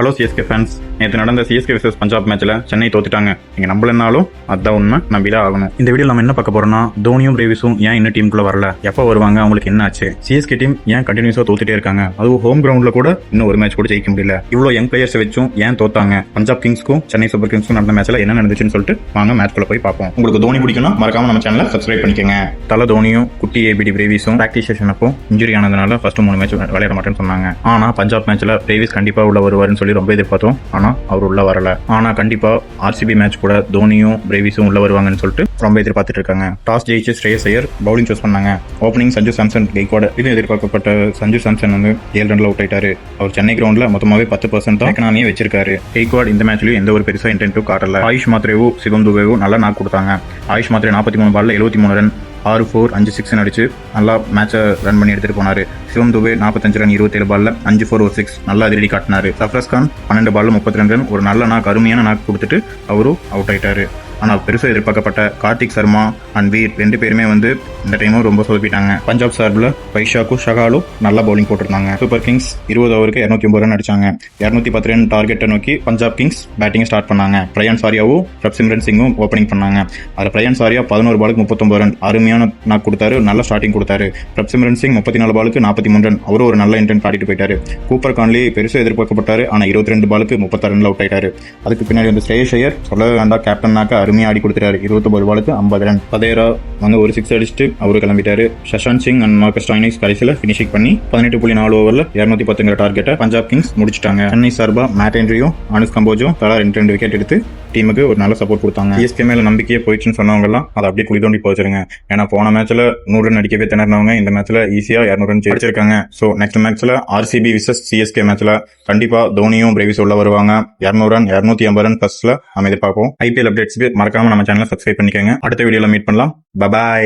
Hello CSK fans, நேற்று நடந்த CSK vs Punjab மேட்ச்ல சென்னை தோத்துட்டாங்க. நீங்க நம்பலனாலும் அதான் உண்மை, நம்பிதான் ஆகணும். இந்த வீடியோ நம்ம என்ன பார்க்க போறோம்னா, தோனியும் பிரேவிஸும் ஏன் இன்னும் டீமுக்குள்ள வரல, எப்போ வருவாங்க, அவங்களுக்கு என்ன ஆச்சு, சிஎஸ்கே டீம் ஏன் கண்டினியூஸா தோத்துட்டே இருக்காங்க, அதுவும் ஹோம் கிரவுண்ட்ல கூட இன்னும் ஒரு மேட்ச் கூட ஜெயிக்க முடியல, இவ்வளவு யங் பிளேயர்ஸ் வச்சும் ஏன் தோத்தாங்க, பஞ்சாப் கிங்ஸ்க்கும் சென்னை சூப்பர் கிங்ஸ்க்கும் நடந்த மேட்ச்ல என்ன நடந்துச்சுன்னு சொல்லிட்டு வாங்க மேட்ச்குள்ள போய் பார்ப்போம். உங்களுக்கு தோனி பிடிக்கும்னா மறக்காம நம்ம சேனலை சப்ஸ்கிரைப் பண்ணிக்கோங்க. தல தோனியும் குட்டி ஏபிடி பிரேவிஸும் பிராக்டிஸ் செஷன் அப்போ இன்ஜுரி ஆனதுனால ஃபர்ஸ்ட் 3 மேட்ச் விளையாட மாட்டேன்னு சொன்னாங்க. ஆனா பஞ்சாப் மேட்ச்ல பிரேவிஸ் கண்டிப்பா உள்ள வருவாருன்னு சொல்லி ரொம்ப எதிர்பார்த்தோம். ஆனா அவர் உள்ள வரல. ஆனா கண்டிப்பா ஆர்சிபி மேட்ச் கூட தோனியும் பிரேவிஸும் உள்ள வருவாங்கன்னு சொல்லிட்டு ரொம்ப எதிர்பார்த்துட்டு இருக்காங்க. டாஸ் ஜெயிச்சு ஸ்ரேயஸ் ஐயர் பவுலிங் சூஸ் பண்ணாங்க. ஓப்பனிங் சஞ்சு சாம்சன் கெய்க்வாட். இது எதிர்பார்க்கப்பட்ட சஞ்சு சாம்சன் வந்து 7 ரன்ல அவுட் ஆயிட்டாரு. அவர் சென்னை கிரவுண்ட்ல மொத்தமாவே 10% தான் எக்கனாமியே வச்சிருக்காரு. கெய்க்வாட் இந்த மேட்ச்லயும் எந்த ஒரு பெருசா இன்டென்டிவ் காட்டல. ஆயுஷ் மாத்ரேவும் சிவம் துபேவும் நல்லா நாக் கொடுத்தாங்க. ஆயுஷ் மாத்ரே 43 பால்ல 73 ரன் 6-4 5-6 அடிச்சு நல்லா மேட்சை ரன் பண்ணி எடுத்துட்டு போனாரு. சிவம் துபே 45 ரன் 27 பால்ல 5-4 ஒரு 6 நல்லா அதிரடி காட்டினாரு. சஃப்ரஸ் கான் 12 பால்ல 32 ரன் ஒரு நல்ல நாக், அருமையான நாக் கொடுத்துட்டு அவரும் அவுட் ஆயிட்டாரு. ஆனால் பெருசாக எதிர்பார்க்கப்பட்ட கார்த்திக் சர்மா அண்ட் வீர் 2 பேருமே வந்து இந்த டைமும் ரொம்ப சொதப்பிட்டாங்க. பஞ்சாப் சார்பில் பைஷாக்கும் ஷகாலும் நல்லா பவுலிங் போட்டிருந்தாங்க. சூப்பர் கிங்ஸ் 20 ஓவருக்கு 209 ரன் அடிச்சாங்க. 210 ரன் டார்கெட்டை நோக்கி பஞ்சாப் கிங்ஸ் பேட்டிங் ஸ்டார்ட் பண்ணாங்க. பிரயான் சாரியாவும் பிரப்சிம்ரன் சிங்கும் ஓப்பனிங் பண்ணாங்க. அதில் பிரயான் சாரியா 11 பாலுக்கு 39 ரன் அருமையான நாக் கொடுத்தாரு, நல்ல ஸ்டார்டிங் கொடுத்தாரு. பிரப்சிம்ரன் சிங் 34 பாலுக்கு 43 ரன் அவரும் ஒரு நல்ல இன்டென்ட் ஆடிட்டு போயிட்டாரு. கூப்பர் கான்லி பெருசாக எதிர்பார்க்கப்பட்டாரு, ஆனால் 22 பாலுக்கு 36 ரன்ல அவுட் ஆயிட்டாரு. அதுக்கு பின்னாடி வந்து ஸ்ரேயஸ் ஐயர் சொல்லவே வேண்டாம், கேப்டன்னாக்க அருமையா ஆடி கொடுத்துட்டாரு. 29 பாலுக்கு 50 ரன். பதேரா வந்து ஒரு 6 அடிச்சுட்டு அவரு கிளம்பிட்டாரு. Shashank Singh and Marcus Stoinis கடைசியில் பினிஷிங் பண்ணி 18.4 ஓவர்ல 210 டார்கெட்டை பஞ்சாப் கிங்ஸ் முடிச்சிட்டாங்க. சென்னை சார்பா மேட் ஹென்ரியும் அனுஷ் கம்போஜும் தலா 2 விக்கெட் எடுத்து டீமுக்கு ஒரு நல்ல சப்போர்ட் கொடுத்தாங்க. சிஎஸ்கே மேல நம்பிக்கையே போயிடுச்சுன்னு சொன்னவங்க எல்லாம் அதை அப்படியே குழி தோண்டி போச்சிருங்க. ஏன்னா போன மேட்ச்ல 100 ரன் அடிக்கவே திணறினவங்க இந்த மேட்ச்ல ஈஸியா 200 ரன் ஜெயிச்சிருக்காங்க. சோ நெக்ஸ்ட் மேட்ச்ல ஆர்சிபி விசஸ் சிஎஸ்கே மேட்ச்ல கண்டிப்பா தோனியும் பிரேவிஸ் உள்ள வருவாங்க. 200 ரன் 250 ரன் பிளஸ்ல நம்ம எதிர்பார்ப்போம். ஐபிஎல் அப்டேட்ஸ்க்கு மறக்காம நம்ம சேனலை சப்ஸ்கிரைப் பண்ணிக்கோங்க. அடுத்த வீடியோல மீட் பண்ணலாம். பை.